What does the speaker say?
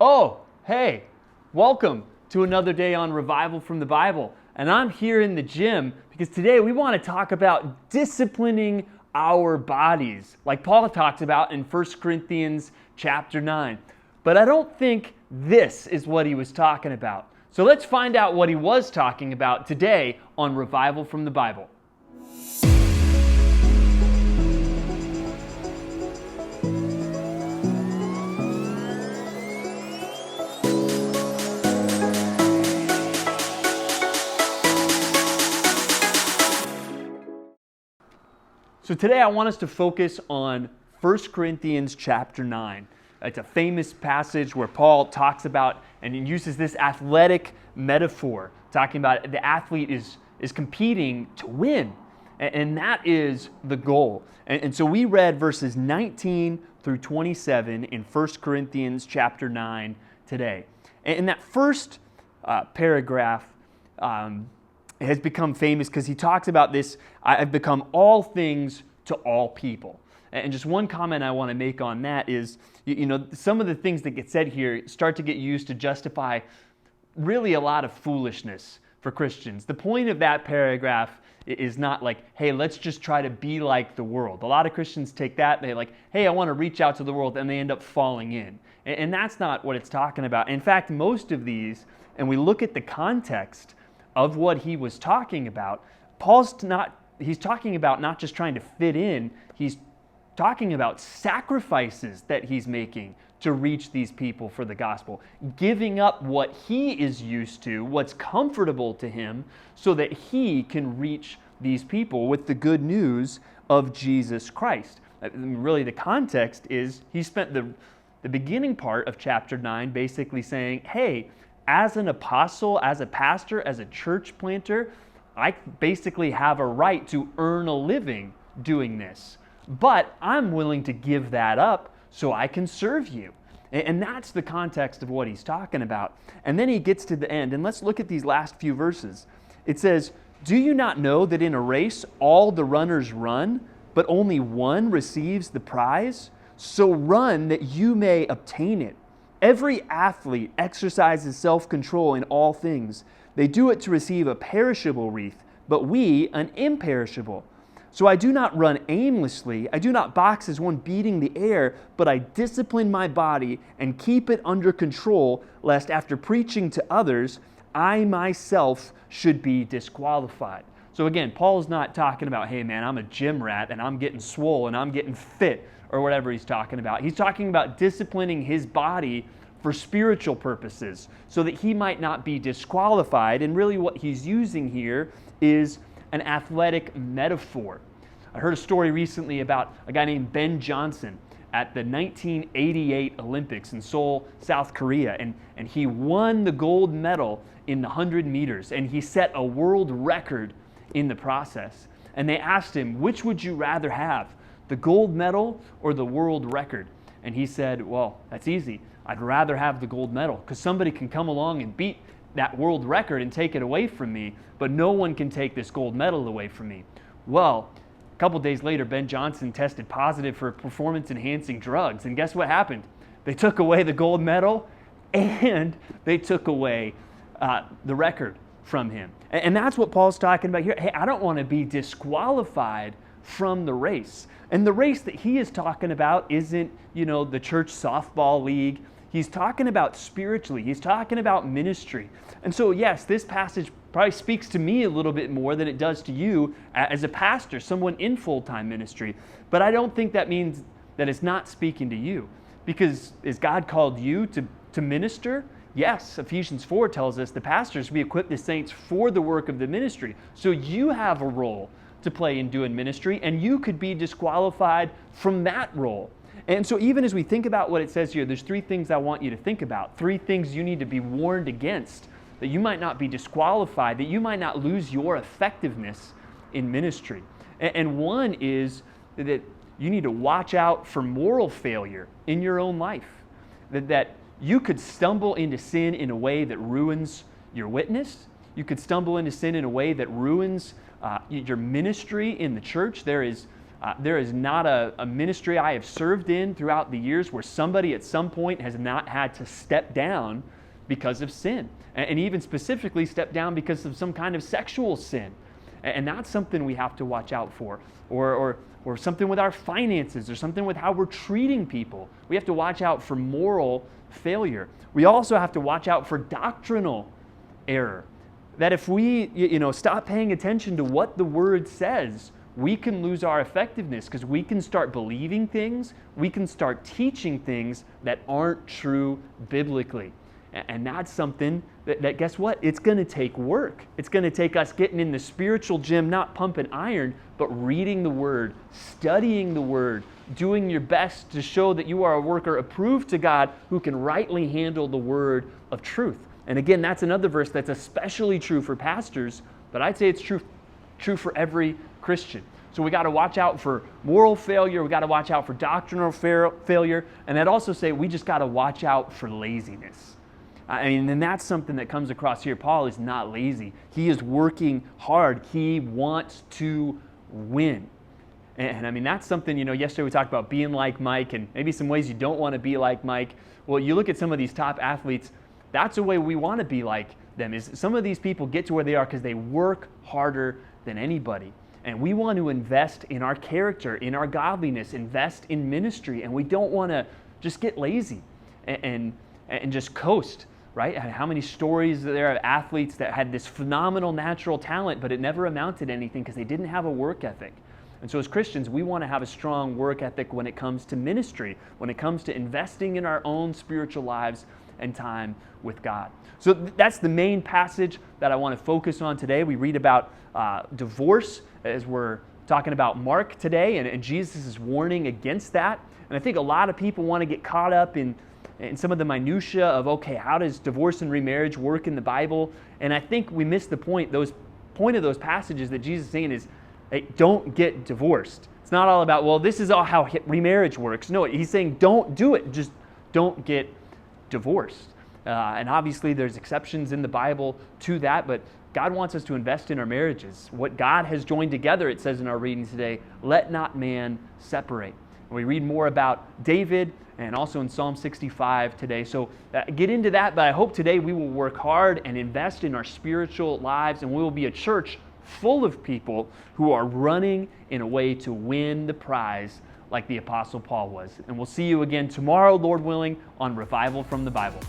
Oh, hey, welcome to another day on Revival from the Bible. And I'm here in the gym because today we want to talk about disciplining our bodies, like Paul talks about in 1 Corinthians chapter 9. But I don't think this is what he was talking about. So let's find out what he was talking about today on Revival from the Bible. So today I want us to focus on 1 Corinthians chapter 9. It's a famous passage where Paul talks about and he uses this athletic metaphor, talking about the athlete is competing to win. And that is the goal. And so we read verses 19 through 27 in 1 Corinthians chapter 9 today. And that first paragraph has become famous because he talks about this, I've become all things to all people. And just one comment I want to make on that is, some of the things that get said here start to get used to justify really a lot of foolishness for Christians. The point of that paragraph is not like, hey, let's just try to be like the world. A lot of Christians take that, they're like, hey, I want to reach out to the world, and they end up falling in. And that's not what it's talking about. In fact, most of these, and we look at the context of what he was talking about, he's talking about not just trying to fit in, he's talking about sacrifices that he's making to reach these people for the gospel, giving up what he is used to, what's comfortable to him, so that he can reach these people with the good news of Jesus Christ. Really, the context is he spent the beginning part of chapter 9 basically saying, hey, as an apostle, as a pastor, as a church planter, I basically have a right to earn a living doing this. But I'm willing to give that up so I can serve you. And that's the context of what he's talking about. And then he gets to the end, and let's look at these last few verses. It says, "Do you not know that in a race all the runners run, but only one receives the prize? So run that you may obtain it. Every athlete exercises self-control in all things. They do it to receive a perishable wreath, but we an imperishable. So I do not run aimlessly. I do not box as one beating the air, but I discipline my body and keep it under control, lest after preaching to others, I myself should be disqualified." So again, Paul's not talking about, hey man, I'm a gym rat and I'm getting swole and I'm getting fit or whatever he's talking about. He's talking about disciplining his body for spiritual purposes so that he might not be disqualified. And really what he's using here is an athletic metaphor. I heard a story recently about a guy named Ben Johnson at the 1988 Olympics in Seoul, South Korea, and he won the gold medal in the 100 meters, and he set a world record in the process. And they asked him, which would you rather have, the gold medal or the world record? And he said, well, that's easy. I'd rather have the gold medal because somebody can come along and beat that world record and take it away from me, but no one can take this gold medal away from me. Well, a couple days later, Ben Johnson tested positive for performance-enhancing drugs, and guess what happened? They took away the gold medal and they took away the record from him. And that's what Paul's talking about here. Hey, I don't want to be disqualified from the race. And the race that he is talking about isn't, the church softball league. He's talking about spiritually. He's talking about ministry. And so, yes, this passage probably speaks to me a little bit more than it does to you as a pastor, someone in full-time ministry. But I don't think that means that it's not speaking to you. Because has God called you to minister? Yes, Ephesians 4 tells us the pastors, we equip the saints for the work of the ministry. So you have a role to play in doing ministry, and you could be disqualified from that role. And so even as we think about what it says here, there's three things I want you to think about. Three things you need to be warned against, that you might not be disqualified, that you might not lose your effectiveness in ministry. And one is that you need to watch out for moral failure in your own life. That you could stumble into sin in a way that ruins your witness. You could stumble into sin in a way that ruins your ministry in the church. There is There is not a ministry I have served in throughout the years where somebody at some point has not had to step down because of sin, and even specifically step down because of some kind of sexual sin. And that's something we have to watch out for. Or something with our finances, or something with how we're treating people. We have to watch out for moral failure. We also have to watch out for doctrinal error. That if we stop paying attention to what the Word says, we can lose our effectiveness, because we can start believing things, we can start teaching things that aren't true biblically. And that's something that guess what? It's going to take work. It's going to take us getting in the spiritual gym, not pumping iron, but reading the Word, studying the Word, doing your best to show that you are a worker approved to God who can rightly handle the Word of truth. And again, that's another verse that's especially true for pastors, but I'd say it's true for every Christian. So we got to watch out for moral failure, we got to watch out for doctrinal failure, and I'd also say we just got to watch out for laziness. And that's something that comes across here. Paul is not lazy. He is working hard. He wants to win. And that's something, yesterday we talked about being like Mike and maybe some ways you don't want to be like Mike. Well, you look at some of these top athletes, that's a way we want to be like them. Is some of these people get to where they are because they work harder than anybody. And we want to invest in our character, in our godliness, invest in ministry, and we don't want to just get lazy and just coast. Right? How many stories there are athletes that had this phenomenal natural talent, but it never amounted to anything because they didn't have a work ethic. And so as Christians, we want to have a strong work ethic when it comes to ministry, when it comes to investing in our own spiritual lives and time with God. So that's the main passage that I want to focus on today. We read about divorce as we're talking about Mark today, and Jesus is warning against that. And I think a lot of people want to get caught up in some of the minutia of, okay, how does divorce and remarriage work in the Bible? And I think we miss the point. Point of those passages that Jesus is saying is, hey, don't get divorced. It's not all about, well, this is all how remarriage works. No, he's saying don't do it. Just don't get divorced. And obviously there's exceptions in the Bible to that, but God wants us to invest in our marriages. What God has joined together, it says in our reading today, let not man separate. And we read more about David and also in Psalm 65 today. So get into that, but I hope today we will work hard and invest in our spiritual lives, and we will be a church full of people who are running in a way to win the prize like the Apostle Paul was. And we'll see you again tomorrow, Lord willing, on Revival from the Bible.